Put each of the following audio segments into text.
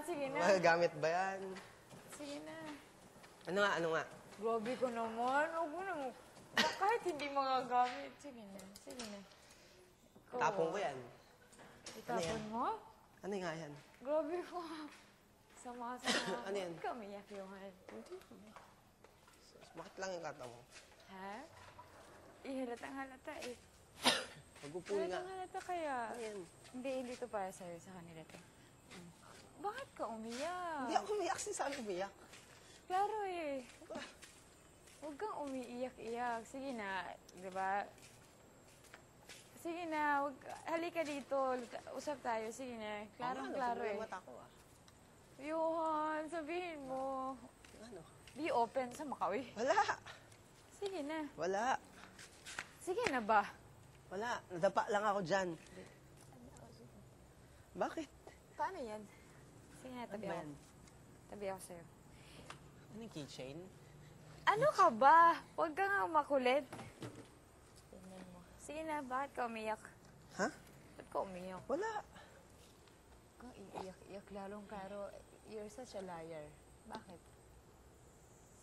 Sige na. Magagamit ba yan? Sige na. Ano nga? Grabe ko naman. Huwag mo naman. Kahit hindi magagamit. Sige na. Sige na. Ikaw, Tapong ko yan. Itapon mo? Ano nga yan? Grabe ko. Sama-sama. Ano yan? Huwag ka umiyak, Johan. Bakit lang yung kata mo? Ha? Halatang halata eh. Mag-upoy nga. Halatang halata kaya. Ano yan? Hindi to para sa'yo, sa kanila to. Bakit ka umiyak? Hindi ako umiyak. Sinasabi umiyak. Klaro eh. Huwag kang umiiyak-iyak. Sige na, di ba? Sige na, halika dito. Usap tayo. Sige na. Klarong-klaro eh. Mata ko ah. Johan, sabihin mo. Ano? Be open sa Makawi. Wala. Sige na. Wala. Sige na ba? Wala. Nadapa lang ako dyan. Bakit? Paano yan? Sige na, tabi Ano ba ako. yan? Tabi ako sa'yo. Ano yung keychain? Ano ka ba? Huwag ka nga makulit. Tingnan mo. Sige na, bakit ka umiyak? Ha? Ba't ka umiyak? Wala. Huwag kang iiyak-iyak lalong klaro. You're such a liar. Bakit?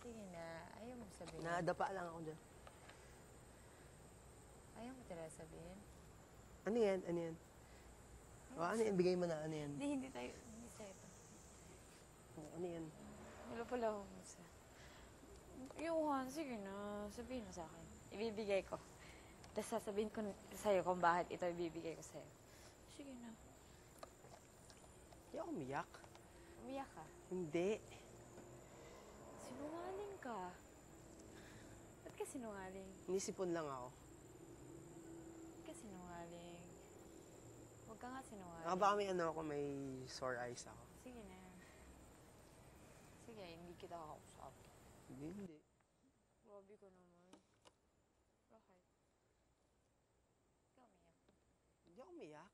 Sige na, ayaw mo sabihin. Nadapa lang ako dyan. Ayaw mo talaga sabihin. Ano yan? Ano yan? O, ano yan? Bigay mo na. Ano yan? Hindi tayo. Hindi tayo ito. Ano yan? Wala pala ako sa... Johan, sige na. Sabihin mo sa akin. Ibibigay ko. Tapos sasabihin ko sa'yo kung bakit ito ibibigay ko sa'yo. Sige na. Hindi ako umiyak. Umiyak ka. Hindi. Sinungaling ka. Ba't ka sinungaling? Nisipon lang ako. Ba't ka sinungaling? Huwag ka nga sinungaling. Baka may ano ako, may sore eyes ako. Sige na. Sige, hindi kita kakausap. Hindi. Grabe ko naman. Bakit? Ikaw umiyak. Hindi ako umiyak.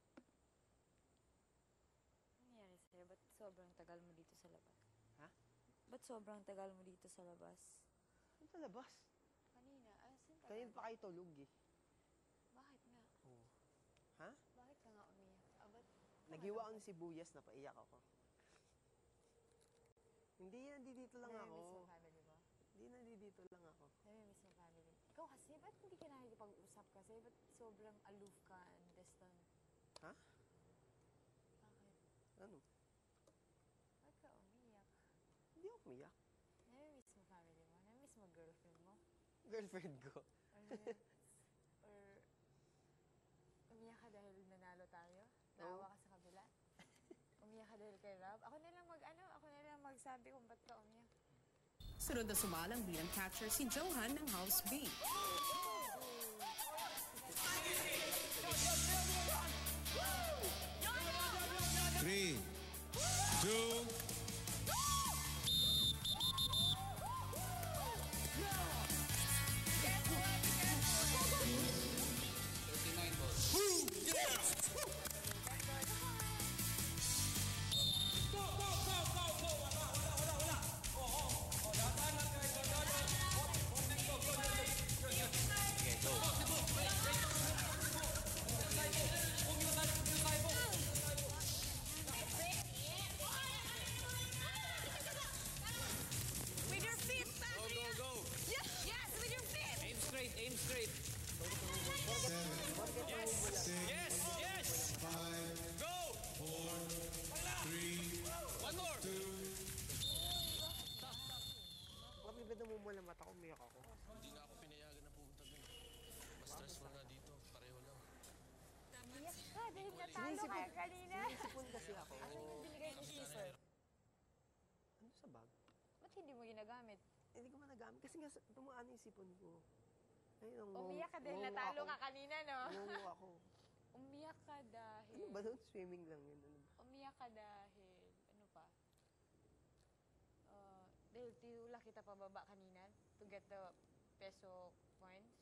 Ano nangyari sa'yo? Ba't sobrang tagal mo dito sa labas? Ha? Ba't sobrang tagal mo dito sa labas? Ano sa labas? Kanina, asin tagal? Kanina pa kayo tulog eh. Bakit nga? Oo. Ha? Bakit ka nga umiyak? Ba't? Naghiwa ako ng sibuyas, napaiyak ako. Hindi, nandito lang Namimiss ako. mo family mo? Hindi, nandito lang ako. Namimiss mo family mo? Ikaw kasi, ba't hindi ka nakikipag-usap kasi? Ba't sobrang aloof ka and distant? Ha? Bakit? Ano? Ba't ka umiyak? Hindi ako umiyak. Namimiss mo family mo? Namimiss mo girlfriend mo? Girlfriend ko. Or umiyak ka dahil nanalo tayo? Naawa ka sa kabila? Umiyak ka dahil kay Rob? Ako na lang magsabi kung ba't ka umiyak. Sunod na sumalang bilang catcher si Johan ng House B. Three, two, With your feet, Patrick! go, go. Yes, with your feet! Aim straight, aim straight. 7, Yes, yes. 5, Go. 4, 3, One more. 2, Bakit may ba't namumula mata ko, umiyak ako? Hindi na ako pinayagan na pumunta dun. Mas stressful na dito. Pareho lang. Umiyak ka dahil natalo ka kanina. Sinisipon kasi ako. Ano yung binigay ni Caesar? Ano sa bag? Ba't hindi mo ginagamit? Hindi ko managamit kasi nga tumaan yung sipon ko. Ayun, Umiyak ka dahil natalo ka kanina, no? Ngungo ako. Umiyak ka dahil... Ano ba doon? Swimming lang yun. Ano ba? Umiyak ka dahil... Ano pa? Dahil tinula kita pababa kanina to get the peso points.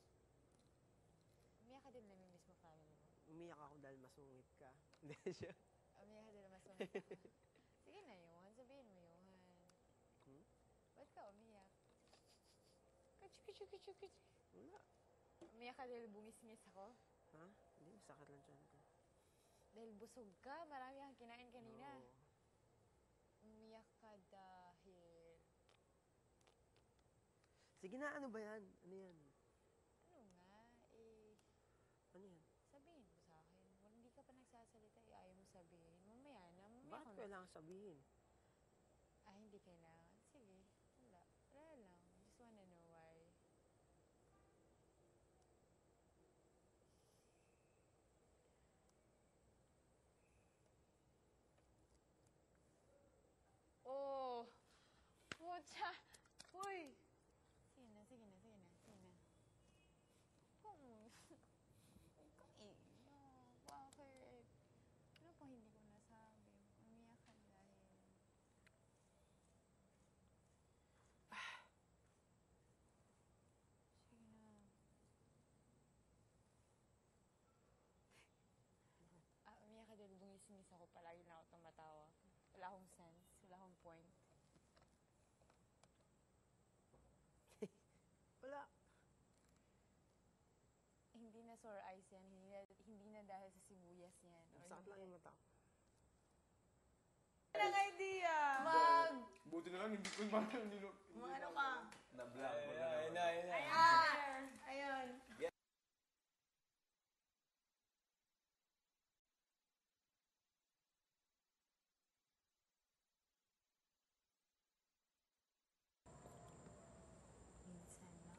Umiyak ka din namimiss mo family mo. Umiyak ako dahil masungit ka. Hindi siya. Umiyak ka din na masungit ka. Sige na, Johan. Sabihin mo, Johan. Ba't ka umiyak? Kuchu. Wala. Umiyak ka dahil bungis-ngis ako? Ha? Hindi, masakit lang dyan ko. Dahil busog ka, marami kang kinain kanina. Oo. Sige na, ano ba yan? Ano yan? Ano nga, Ano yan? sabihin mo sa akin. Wala, hindi ka pa nagsasalita, ayaw mo sabihin. Mamaya na, mamaya Bakit ko na. kailangan sabihin? Ay, hindi kailangan. Sige, wala. Wala lang. Just wanna know why. Oh! Pucha! Uy! Sige na, sige na, sige na, sige na. Huwag kang iiyak. Bakit? Ano pa hindi ko nasabi? Umiyak ka dahil... Sige na. Umiyak ka dahil bungis-ngis ako. Palagi na ako tumatawa. Wala akong sense. Wala akong point. Wala. Hindi na sore eyes yan. Hindi na dahil sa sibuyas yan. Or Sakit lang yung mata ko. Buti na lang, hindi ko yung Ano ka? na-block ko na. Ayun. minsan na.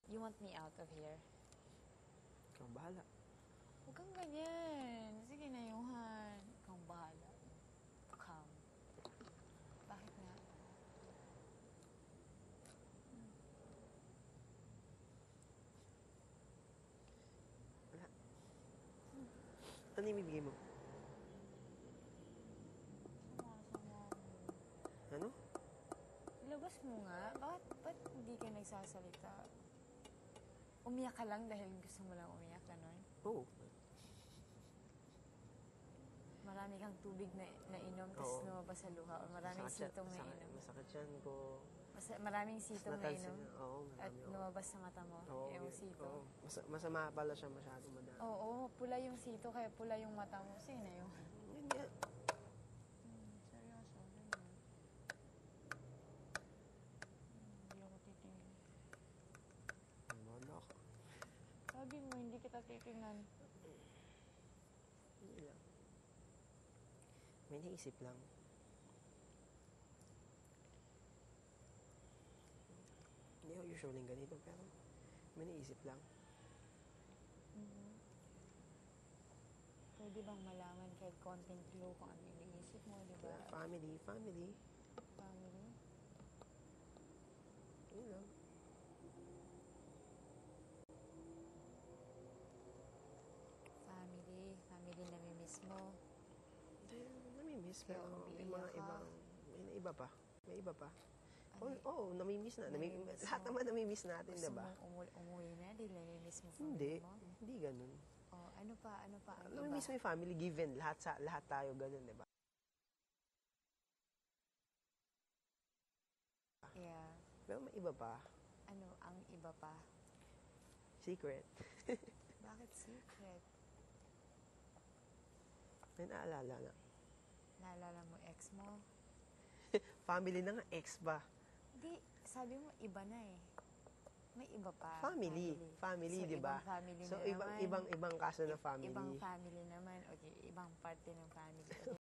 You want me out of here? Ikaw bahala. Huwag kang ganyan. Sige na, Johan. Ikaw ang bahala. Calm. Bakit nga? Wala. Ano yung ibigay mo? Sama-sama mo. Ano? Ilabas mo nga. Ba't hindi ka nagsasalita? Umiyak ka lang dahil gusto mo lang umiyak, ganon? Oo. Marami kang tubig na nainom, tapos Oo. lumabas sa luha. O maraming sitong nainom. Masakit yan ko. Maraming sitong natalsik nainom. na. Oo, At marami. Oo. lumabas sa mata mo, Oo, yung yun. sito. Oo. Masama pala siya masyado madami. Oo, pula yung sito, kaya pula yung mata mo. Sige na yun. Yun nga. Seryoso, ganyan. Hindi ako titingin. Wala ka. Sabi mo, hindi kita titingnan. Hindi lang. May naisip lang. Hindi ako usually ganito, pero may naisip lang. Pwede bang malaman kahit konting clue kung ano yung iniisip mo, di ba? Family. Family? Yun lang. Family namimiss mo. Hindi, namimiss. Pero Kaya may mga umiiyak ka. ibang, may iba pa. May iba pa. Ano Oo, namimiss na. Namimiss Lahat mo. naman namimiss natin, Gusto diba? mong umuwi na dahil namimiss mo Hindi. family mo? Hindi ganun. O, ano pa ang iba? Namimiss mo yung family, given. Lahat tayo ganun, diba? Yeah. Pero may iba pa. Ano ang iba pa? Secret. Bakit secret? May naalala na. Naalala mo ex mo? Family na nga, ex ba? Hindi, sabi mo iba na eh. May iba pa. Family, So, di ba? ibang family So, na naman. ibang kaso na family. Ibang family naman. Okay, ibang parte ng family. Okay,